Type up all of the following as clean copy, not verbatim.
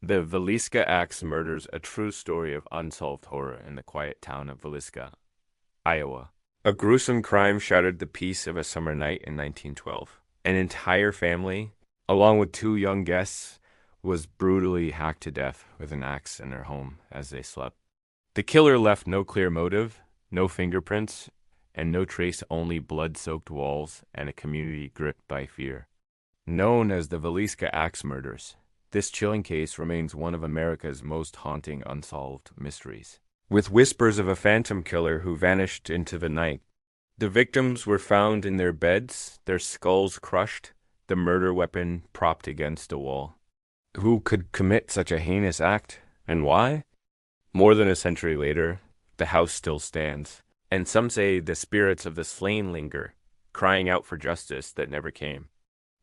The Villisca Axe Murders, a true story of unsolved horror in the quiet town of Villisca, Iowa. A gruesome crime shattered the peace of a summer night in 1912. An entire family, along with two young guests, was brutally hacked to death with an axe in their home as they slept. The killer left no clear motive, no fingerprints, and no trace, only blood-soaked walls and a community gripped by fear. Known as the Villisca Axe Murders, this chilling case remains one of America's most haunting unsolved mysteries. With whispers of a phantom killer who vanished into the night, the victims were found in their beds, their skulls crushed, the murder weapon propped against a wall. Who could commit such a heinous act, and why? More than a century later, the house still stands, and some say the spirits of the slain linger, crying out for justice that never came.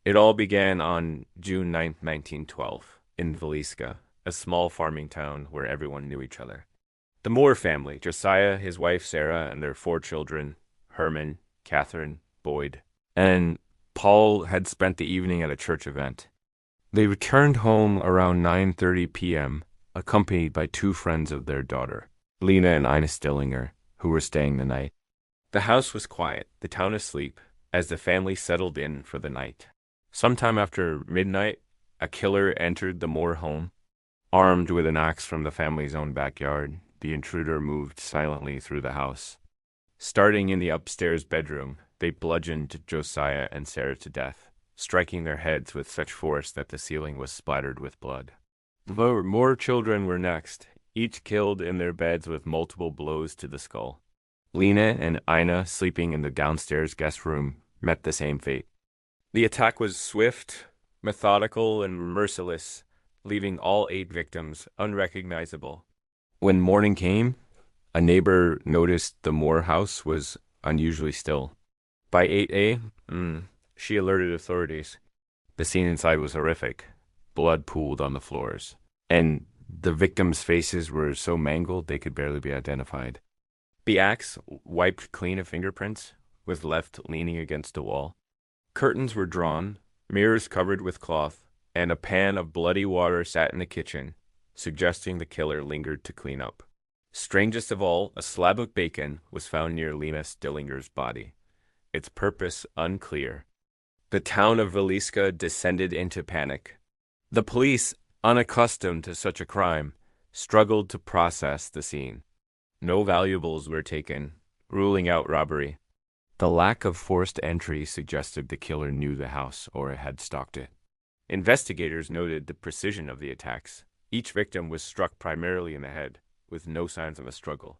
It all began on June 9th, 1912, in Villisca, a small farming town where everyone knew each other. The Moore family, Josiah, his wife Sarah, and their four children, Herman, Catherine, Boyd, and Paul, had spent the evening at a church event. They returned home around 9:30 p.m., accompanied by two friends of their daughter, Lena and Ina Stillinger, who were staying the night. The house was quiet, the town asleep, as the family settled in for the night. Sometime after midnight, a killer entered the Moore home. Armed with an axe from the family's own backyard, the intruder moved silently through the house. Starting in the upstairs bedroom, they bludgeoned Josiah and Sarah to death, striking their heads with such force that the ceiling was splattered with blood. More children were next, each killed in their beds with multiple blows to the skull. Lena and Ina, sleeping in the downstairs guest room, met the same fate. The attack was swift, methodical, and merciless, leaving all 8 victims unrecognizable. When morning came, a neighbor noticed the Moore house was unusually still. By 8 a.m., she alerted authorities. The scene inside was horrific. Blood pooled on the floors, and the victims' faces were so mangled they could barely be identified. The axe, wiped clean of fingerprints, was left leaning against a wall. Curtains were drawn, mirrors covered with cloth, and a pan of bloody water sat in the kitchen, suggesting the killer lingered to clean up. Strangest of all, a slab of bacon was found near Lena Stillinger's body, its purpose unclear. The town of Villisca descended into panic. The police, unaccustomed to such a crime, struggled to process the scene. No valuables were taken, ruling out robbery. The lack of forced entry suggested the killer knew the house or had stalked it. Investigators noted the precision of the attacks. Each victim was struck primarily in the head, with no signs of a struggle.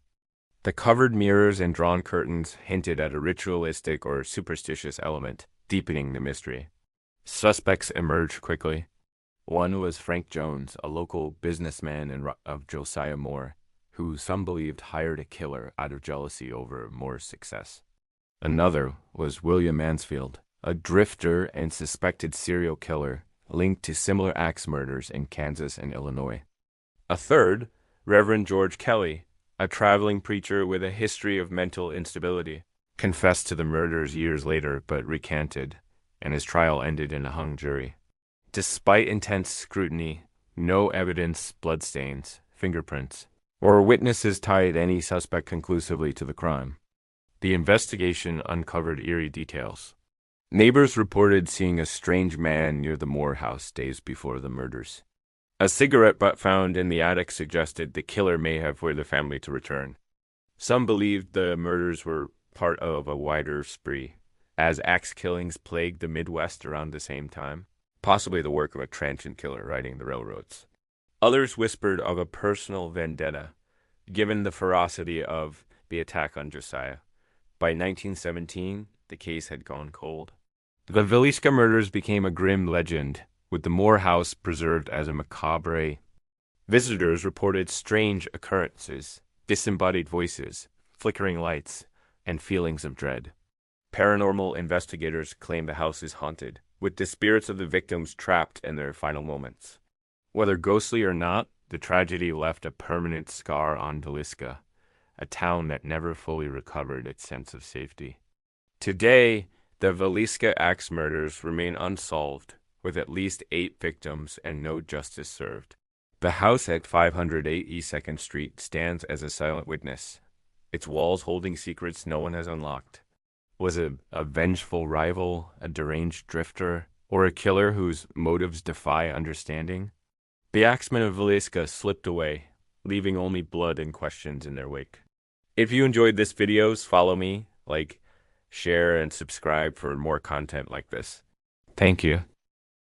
The covered mirrors and drawn curtains hinted at a ritualistic or superstitious element, deepening the mystery. Suspects emerged quickly. One was Frank Jones, a local businessman of Josiah Moore, who some believed hired a killer out of jealousy over Moore's success. Another was William Mansfield, a drifter and suspected serial killer linked to similar axe murders in Kansas and Illinois. A third, Reverend George Kelly, a traveling preacher with a history of mental instability, confessed to the murders years later but recanted, and his trial ended in a hung jury. Despite intense scrutiny, no evidence, bloodstains, fingerprints, or witnesses tied any suspect conclusively to the crime. The investigation uncovered eerie details. Neighbors reported seeing a strange man near the Moore house days before the murders. A cigarette butt found in the attic suggested the killer may have for the family to return. Some believed the murders were part of a wider spree, as axe killings plagued the Midwest around the same time, possibly the work of a transient killer riding the railroads. Others whispered of a personal vendetta, given the ferocity of the attack on Josiah. By 1917, the case had gone cold. The Villisca murders became a grim legend, with the Moore house preserved as a macabre. Visitors reported strange occurrences, disembodied voices, flickering lights, and feelings of dread. Paranormal investigators claim the house is haunted, with the spirits of the victims trapped in their final moments. Whether ghostly or not, the tragedy left a permanent scar on Villisca, a town that never fully recovered its sense of safety. Today, the Villisca Axe murders remain unsolved, with at least 8 victims and no justice served. The house at 508 East 2nd Street stands as a silent witness, its walls holding secrets no one has unlocked. Was it a vengeful rival, a deranged drifter, or a killer whose motives defy understanding? The axemen of Villisca slipped away, leaving only blood and questions in their wake. If you enjoyed this video, follow me, like, share, and subscribe for more content like this. Thank you.